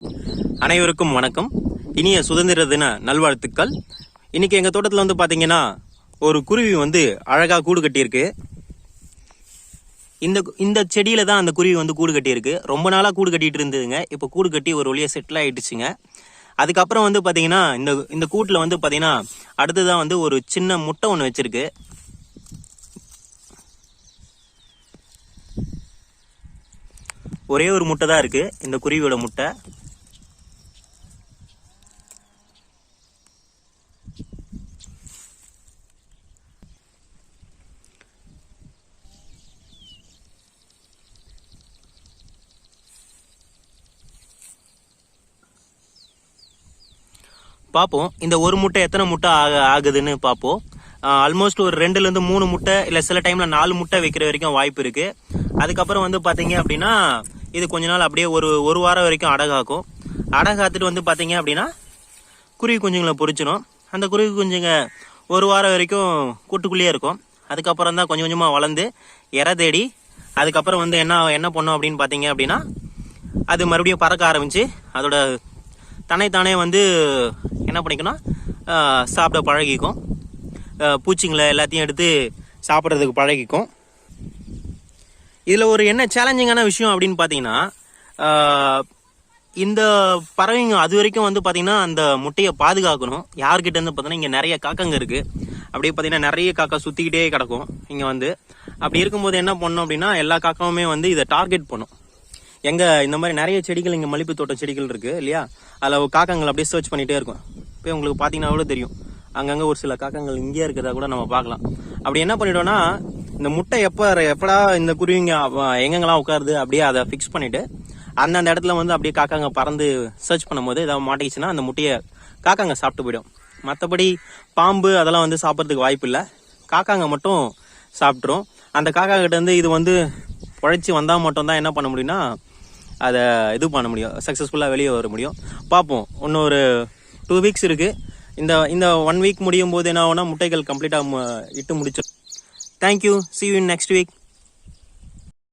அனைவருக்கும் வணக்கம். இனிய சுதந்திர தின நல்வாழ்த்துக்கள். இன்னைக்கு எங்க தோட்டத்துல வந்து பாத்தீங்கன்னா ஒரு குருவி வந்து அழகா கூடு கட்டியிருக்கு. இந்த செடியில தான் அந்த குருவி வந்து கூடு கட்டியிருக்கு. ரொம்ப நாளா கூடு கட்டிட்டு இருந்ததுங்க. இப்போ கூடு கட்டி ஒரு வழியா செட்டில் ஆயிடுச்சுங்க. அதுக்கப்புறம் வந்து பாத்தீங்கன்னா இந்த கூட்டுல வந்து பாத்தீங்கன்னா அடுத்ததான் வந்து ஒரு சின்ன முட்டை ஒன்று வச்சிருக்கு. ஒரே ஒரு முட்டை தான் இருக்கு இந்த குருவியோட முட்டை. பார்ப்போம் இந்த ஒரு முட்டை எத்தனை முட்டை ஆகுதுன்னு பார்ப்போம். ஆல்மோஸ்ட் ஒரு 2ல இருந்து 3 முட்டை இல்லை சில டைம்ல 4 முட்டை வைக்கிற வரைக்கும் வாய்ப்பு இருக்கு. அதுக்கப்புறம் வந்து பாத்தீங்க அப்படின்னா இது கொஞ்ச நாள் அப்படியே ஒரு வாரம் வரைக்கும் அடகாக்கும். அடகாத்துட்டு வந்து பாத்தீங்க அப்படின்னா குருவி குஞ்சுங்களை பொரிச்சிடும். அந்த குருவி குஞ்சுங்க ஒரு வாரம் வரைக்கும் கூட்டுக்குள்ளேயே இருக்கும். அதுக்கப்புறம் தான் கொஞ்சம் கொஞ்சமா வளர்ந்து இறை தேடி அதுக்கப்புறம் வந்து என்ன பண்ணும் அப்படின்னு பாத்தீங்க அப்படின்னா அது மறுபடியும் பறக்க ஆரம்பிச்சு அதோட தன்னைத்தானே வந்து என்ன பண்ணிக்கணும் சாப்பிட பழகிக்கும். பூச்சிங்களை எல்லாத்தையும் எடுத்து சாப்பிட்றதுக்கு பழகிக்கும். இதில் ஒரு என்ன சேலஞ்சிங்கான விஷயம் அப்படின்னு பார்த்தீங்கன்னா இந்த பறவைங்க அது வரைக்கும் வந்து பார்த்தீங்கன்னா அந்த முட்டையை பாதுகாக்கணும். யார்கிட்ட இருந்து பார்த்தீங்கன்னா இங்கே நிறைய காக்கங்க இருக்குது. அப்படியே பார்த்தீங்கன்னா நிறைய காக்கா சுற்றிக்கிட்டே கிடக்கும் இங்கே வந்து. அப்படி இருக்கும்போது என்ன பண்ணணும் அப்படின்னா எல்லா காக்காவுமே வந்து இதை டார்கெட் பண்ணும். இந்த மாதிரி நிறைய செடிகள் இங்கே மல்லிப்பூ தோட்ட செடிகள் இருக்குது இல்லையா, அதில் காக்கங்கள் அப்படியே சர்ச் பண்ணிகிட்டே இருக்கும். இப்போ உங்களுக்கு பார்த்தீங்கன்னா கூட தெரியும் அங்கங்கே ஒரு சில காக்கங்கள் இங்கே இருக்கிறதா கூட நம்ம பார்க்கலாம். அப்படி என்ன பண்ணிட்டோம்னா இந்த முட்டை எப்படா இந்த குருவிங்க எங்கெங்கெல்லாம் உட்காருது அப்படியே அதை ஃபிக்ஸ் பண்ணிட்டு அந்தந்த இடத்துல வந்து அப்படியே காக்காங்க பறந்து சர்ச் பண்ணும்போது ஏதாவது மாட்டிக்கிச்சுன்னா அந்த முட்டையை காக்காங்க சாப்பிட்டு போயிடும். மற்றபடி பாம்பு அதெல்லாம் வந்து சாப்பிட்றதுக்கு வாய்ப்பு இல்லை. காக்காங்க மட்டும் சாப்பிட்ரும். அந்த காக்கா கிட்ட இருந்து இது வந்து உழைச்சி வந்தால் மட்டும்தான் என்ன பண்ண முடியும்னா அதை இது பண்ண முடியும், சக்ஸஸ்ஃபுல்லாக வெளியே வர முடியும். பார்ப்போம். இன்னும் ஒரு 2 வீக்ஸ் இருக்குது. இந்த 1 வீக் முடியும் போது என்ன ஆகும்னா முட்டைகள் கம்ப்ளீட்டாக இட்டு முடிச்சிடும். Thank you. see you in next week.